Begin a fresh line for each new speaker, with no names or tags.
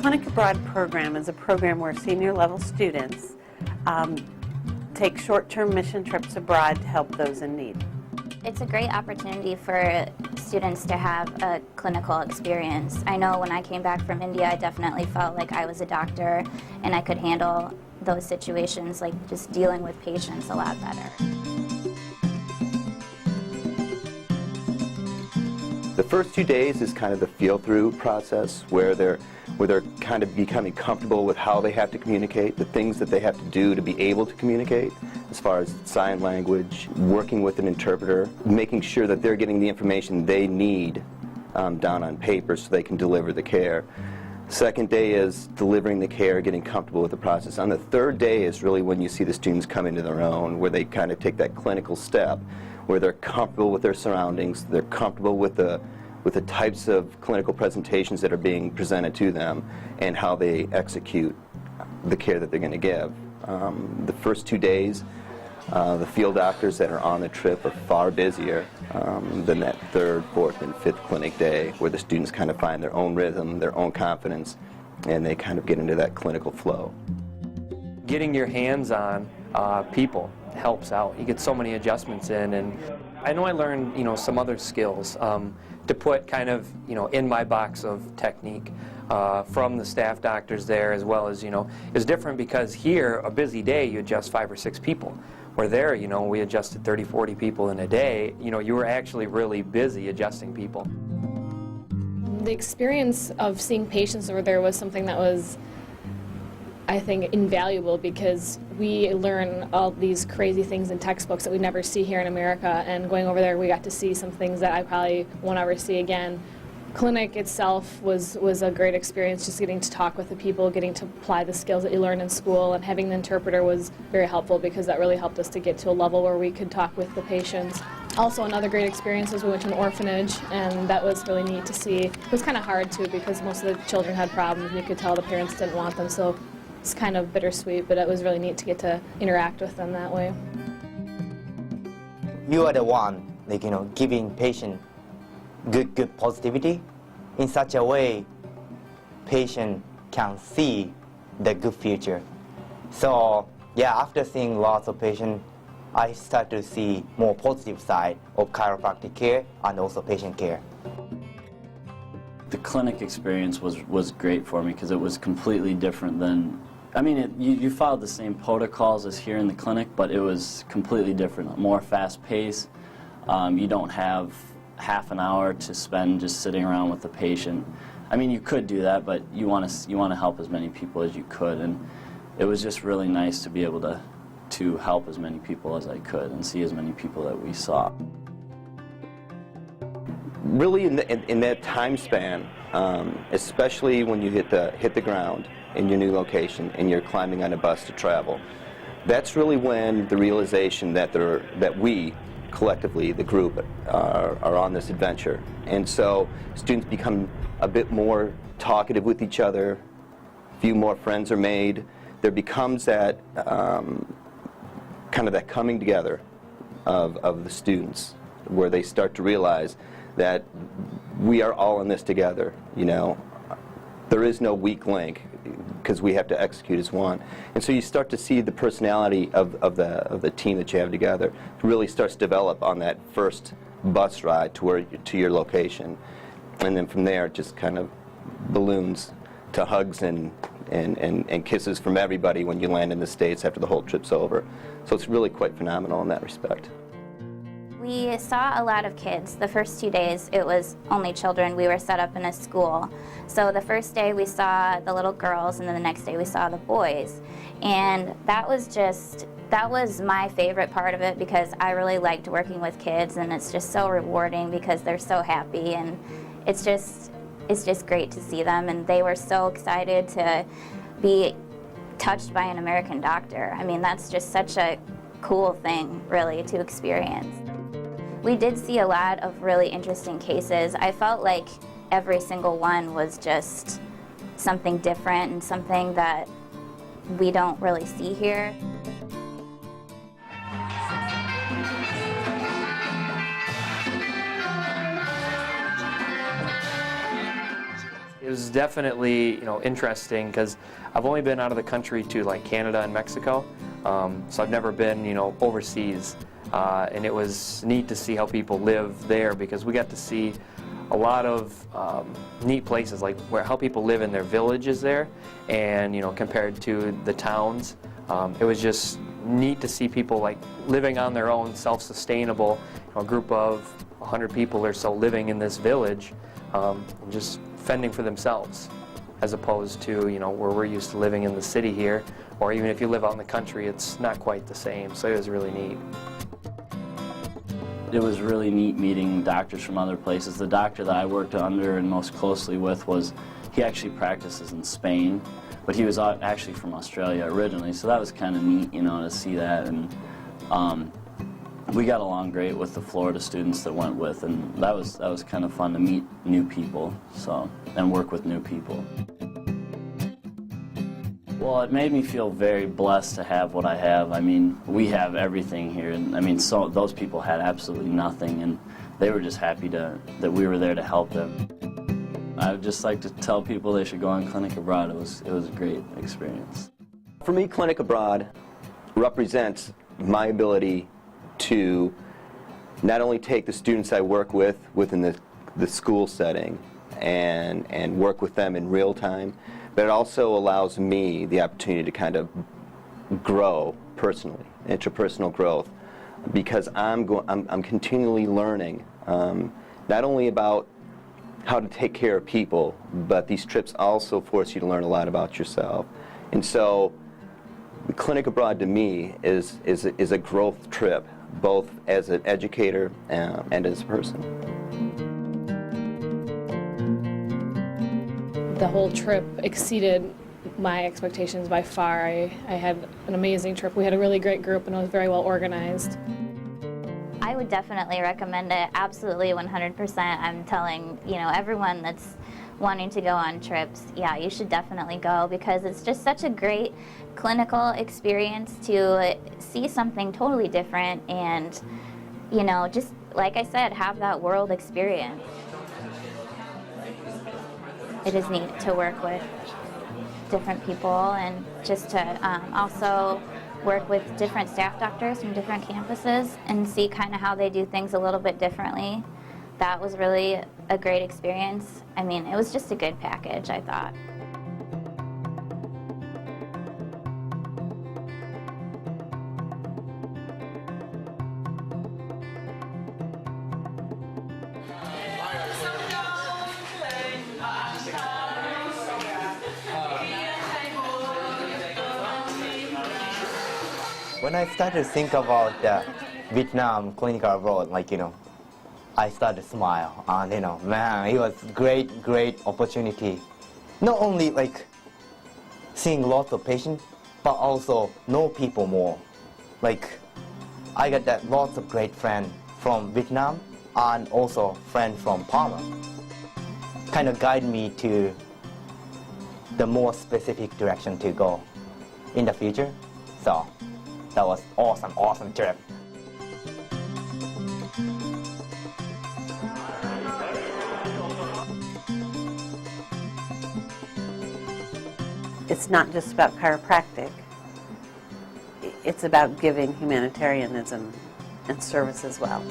Clinic Abroad program is a program where senior level students take short-term mission trips abroad to help those in need.
It's a great opportunity for students to have a clinical experience. I know when I came back from India, I definitely felt like I was a doctor and I could handle those situations, like just dealing with patients, a lot better.
The first 2 days is kind of the feel-through process where they're kind of becoming comfortable with how they have to communicate, the things that they have to do to be able to communicate, as far as sign language, working with an interpreter, making sure that they're getting the information they need down on paper so they can deliver the care. Second day is delivering the care, getting comfortable with the process. On the third day is really when you see the students come into their own, where they kind of take that clinical step, where they're comfortable with their surroundings, they're comfortable with the types of clinical presentations that are being presented to them and how they execute the care that they're going to give. The first 2 days, the field doctors that are on the trip are far busier than that third, fourth, and fifth clinic day, where the students kind of find their own rhythm, their own confidence, and they kind of get into that clinical flow.
Getting your hands on people helps out. You get so many adjustments in, and I know I learned, some other skills to put kind of, in my box of technique from the staff doctors there, as well as, it's different because here, a busy day, you adjust 5 or 6 people. Where there, we adjusted 30, 40 people in a day, you were actually really busy adjusting people.
The experience of seeing patients over there was something that was, I think, invaluable, because we learn all these crazy things in textbooks that we never see here in America, and going over there we got to see some things that I probably won't ever see again. Clinic itself was a great experience, just getting to talk with the people, getting to apply the skills that you learn in school, and having the interpreter was very helpful because that really helped us to get to a level where we could talk with the patients. Also, another great experience was we went to an orphanage, and that was really neat to see. It was kind of hard too because most of the children had problems, and you could tell the parents didn't want them, so it's kind of bittersweet, but it was really neat to get to interact with them that way.
You are the one, giving patient good positivity. In such a way, patient can see the good future. So yeah, after seeing lots of patients, I start to see more positive side of chiropractic care and also patient care.
The clinic experience was great for me because it was completely different than, you followed the same protocols as here in the clinic, but it was completely different, more fast-paced. You don't have half an hour to spend just sitting around with the patient. You could do that, but you want to help as many people as you could, and it was just really nice to be able to help as many people as I could and see as many people that we saw.
Really, in that time span, especially when you hit the ground in your new location and you're climbing on a bus to travel, that's really when the realization that we collectively, the group, are on this adventure. And so students become a bit more talkative with each other, a few more friends are made. There becomes that kind of that coming together of the students, where they start to realize that we are all in this together. There is no weak link, because we have to execute as one. And so you start to see the personality of the team that you have together really starts to develop on that first bus ride to your location. And then from there it just kind of balloons to hugs and kisses from everybody when you land in the States after the whole trip's over. So it's really quite phenomenal in that respect.
We saw a lot of kids. The first 2 days, it was only children. We were set up in a school. So the first day we saw the little girls, and then the next day we saw the boys. And that was my favorite part of it, because I really liked working with kids, and it's just so rewarding because they're so happy, and it's just great to see them, and they were so excited to be touched by an American doctor. That's just such a cool thing, really, to experience. We did see a lot of really interesting cases. I felt like every single one was just something different and something that we don't really see here.
It was definitely, interesting because I've only been out of the country to like Canada and Mexico, so I've never been, overseas, and it was neat to see how people live there because we got to see a lot of neat places like how people live in their villages there, and compared to the towns, it was just neat to see people like living on their own, self-sustainable, a group of 100 people or so living in this village, just fending for themselves, as opposed to where we're used to living in the city here, or even if you live out in the country, it's not quite the same. So it was really neat.
It was really neat meeting doctors from other places. The doctor that I worked under and most closely with he actually practices in Spain, but he was actually from Australia originally, so that was kind of neat, to see that. And we got along great with the Florida students that went with, and that was kind of fun to meet new people, and work with new people. Well, it made me feel very blessed to have what I have. I mean, we have everything here, and so those people had absolutely nothing, and they were just happy that we were there to help them. I would just like to tell people they should go on Clinic Abroad. It was a great experience.
For me, Clinic Abroad represents my ability to not only take the students I work with within the school setting and work with them in real time, but it also allows me the opportunity to kind of grow personally, interpersonal growth, because I'm continually learning not only about how to take care of people, but these trips also force you to learn a lot about yourself. And so Clinic Abroad to me is a growth trip, both as an educator and as a person.
The whole trip exceeded my expectations by far. I had an amazing trip. We had a really great group and it was very well organized.
I would definitely recommend it, absolutely 100%. I'm telling, everyone that's wanting to go on trips, yeah, you should definitely go because it's just such a great clinical experience to see something totally different and, just like I said, have that world experience. It is neat to work with different people and just to also work with different staff doctors from different campuses and see kind of how they do things a little bit differently. That was really a great experience. I mean, it was just a good package, I thought.
When I started to think about Vietnam clinical abroad, I started to smile, and man, it was great opportunity. Not only seeing lots of patients, but also know people more. I got lots of great friends from Vietnam and also friends from Palma. Kind of guide me to the more specific direction to go in the future. So that was awesome trip.
It's not just about chiropractic. It's about giving humanitarianism and service as well.